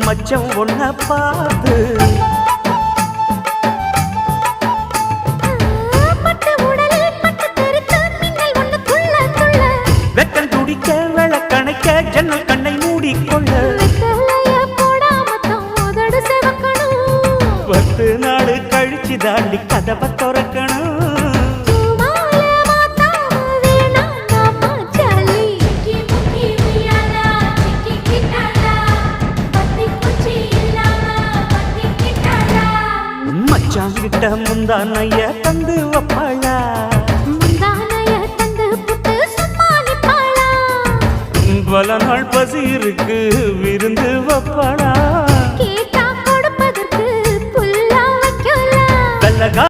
மச்சம் ஒன்ன பார்த்து வெக்கம் துடிக்க விளக்கணைக்க ஜன்னல் கண்ணை மூடிக்கொள்ள 10 நாள் கழிச்சு தாண்டி கதவை திறக்கணும் மச்சாங்கிட்ட முந்தானைய தந்து வப்பாளா பல நாள் பசி இருக்கு விருந்து வப்பாளா